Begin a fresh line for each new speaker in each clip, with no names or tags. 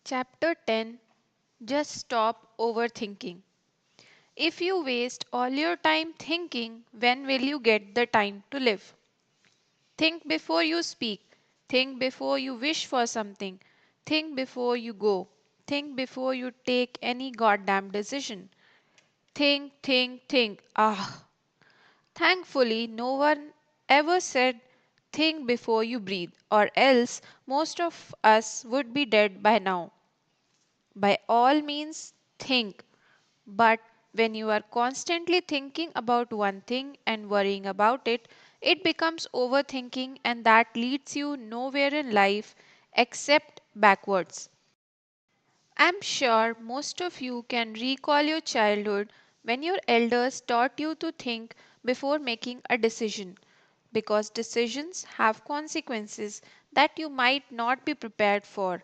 Chapter 10. Just stop overthinking. If you waste all your time thinking, when will you get the time to live? Think before you speak. Think before you wish for something. Think before you go. Think before you take any goddamn decision. Think, think, think. Ah. Thankfully, no one ever said think before you breathe, or else most of us would be dead by now. By all means, think. But when you are constantly thinking about one thing and worrying about it, it becomes overthinking, and that leads you nowhere in life except backwards. I'm sure most of you can recall your childhood when your elders taught you to think before making a decision, because decisions have consequences that you might not be prepared for,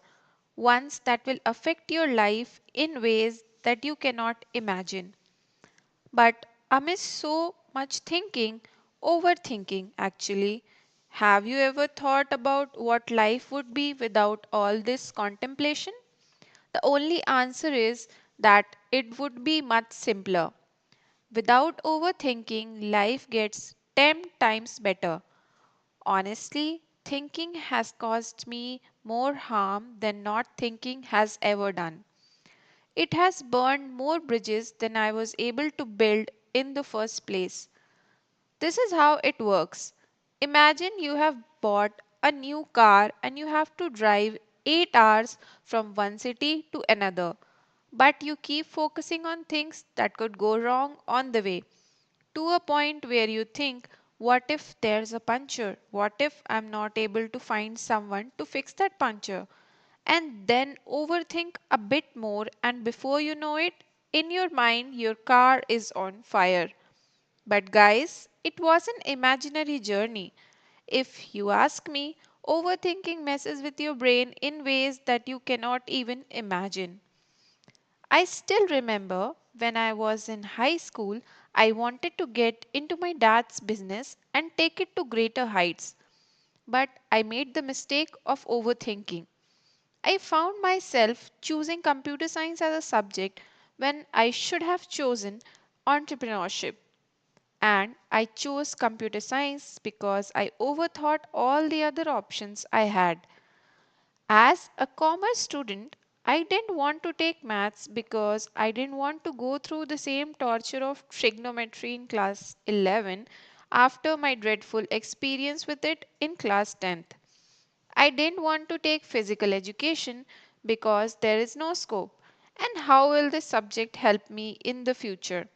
ones that will affect your life in ways that you cannot imagine. But amidst so much thinking, overthinking actually, have you ever thought about what life would be without all this contemplation? The only answer is that it would be much simpler. Without overthinking, life gets 10 times better. Honestly, thinking has caused me more harm than not thinking has ever done. It has burned more bridges than I was able to build in the first place. This is how it works. Imagine you have bought a new car and you have to drive 8 hours from one city to another. But you keep focusing on things that could go wrong on the way, to a point where you think, what if there's a puncture? What if I'm not able to find someone to fix that puncture? And then overthink a bit more, and before you know it, in your mind, your car is on fire. But guys, it was an imaginary journey. If you ask me, overthinking messes with your brain in ways that you cannot even imagine. I still remember when I was in high school, I wanted to get into my dad's business and take it to greater heights. But I made the mistake of overthinking. I found myself choosing computer science as a subject when I should have chosen entrepreneurship. And I chose computer science because I overthought all the other options I had. As a commerce student, I didn't want to take maths because I didn't want to go through the same torture of trigonometry in class 11 after my dreadful experience with it in class 10th. I didn't want to take physical education because there is no scope. And how will this subject help me in the future?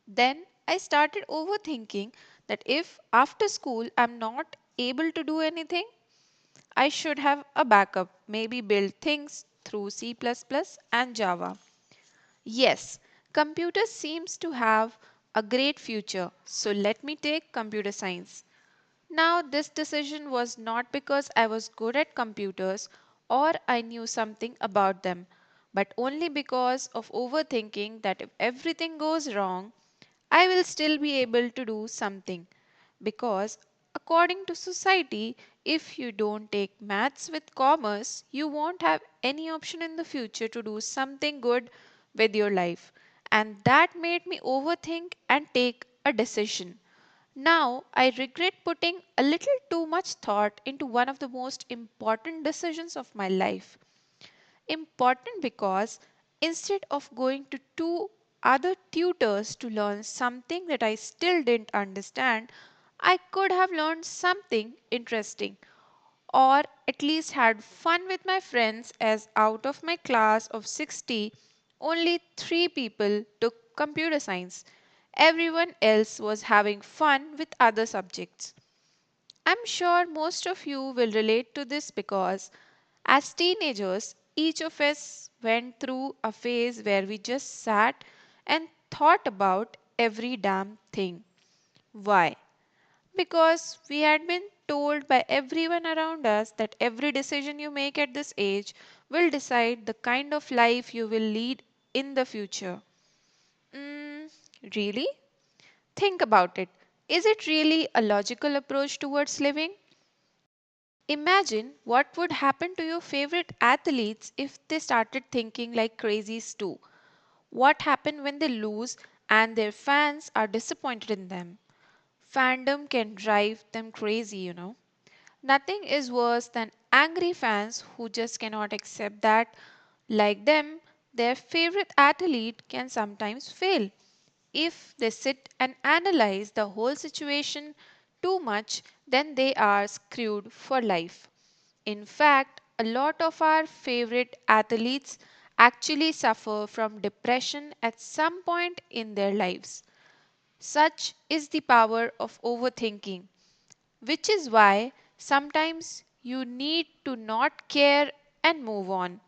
Then I started overthinking that if after school I'm not able to do anything, I should have a backup, maybe build things through C++ plus plus and Java. Yes, computer seems to have a great future, so let me take computer science. Now, this decision was not because I was good at computers or I knew something about them, but only because of overthinking that if everything goes wrong, I will still be able to do something. Because, according to society, if you don't take maths with commerce, you won't have any option in the future to do something good with your life. And that made me overthink and take a decision. Now, I regret putting a little too much thought into one of the most important decisions of my life. Important because instead of going to two other tutors to learn something that I still didn't understand, I could have learned something interesting or at least had fun with my friends, as out of my class of 60, only 3 people took computer science. Everyone else was having fun with other subjects. I'm sure most of you will relate to this because as teenagers, each of us went through a phase where we just sat and thought about every damn thing. Why? Because we had been told by everyone around us that every decision you make at this age will decide the kind of life you will lead in the future. Mm, really? Think about it. Is it really a logical approach towards living? Imagine what would happen to your favorite athletes if they started thinking like crazies too. What happened when they lose and their fans are disappointed in them? Fandom can drive them crazy. Nothing is worse than angry fans who just cannot accept that, like them, their favorite athlete can sometimes fail. If they sit and analyze the whole situation too much, then they are screwed for life. In fact, a lot of our favorite athletes actually suffer from depression at some point in their lives. Such is the power of overthinking, which is why sometimes you need to not care and move on,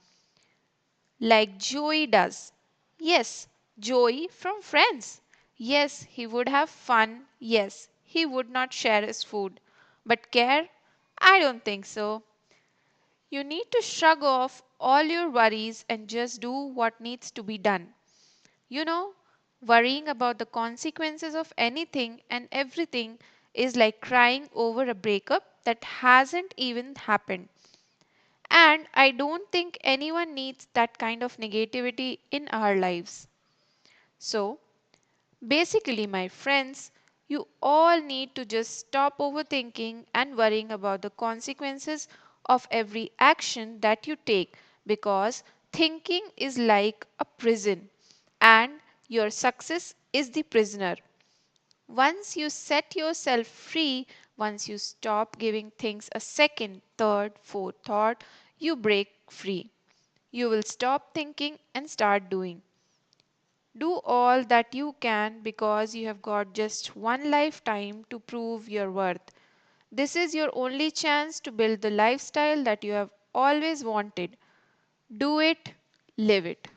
like Joey does. Yes, Joey from Friends. Yes, he would have fun. Yes, he would not share his food. But care? I don't think so. You need to shrug off all your worries and just do what needs to be done. You know, worrying about the consequences of anything and everything is like crying over a breakup that hasn't even happened. And I don't think anyone needs that kind of negativity in our lives. So, basically, my friends, you all need to just stop overthinking and worrying about the consequences of every action that you take because thinking is like a prison and your success is the prisoner. Once you set yourself free, once you stop giving things a second, third, fourth thought, you break free. You will stop thinking and start doing. Do all that you can because you have got just one lifetime to prove your worth. This is your only chance to build the lifestyle that you have always wanted. Do it, live it.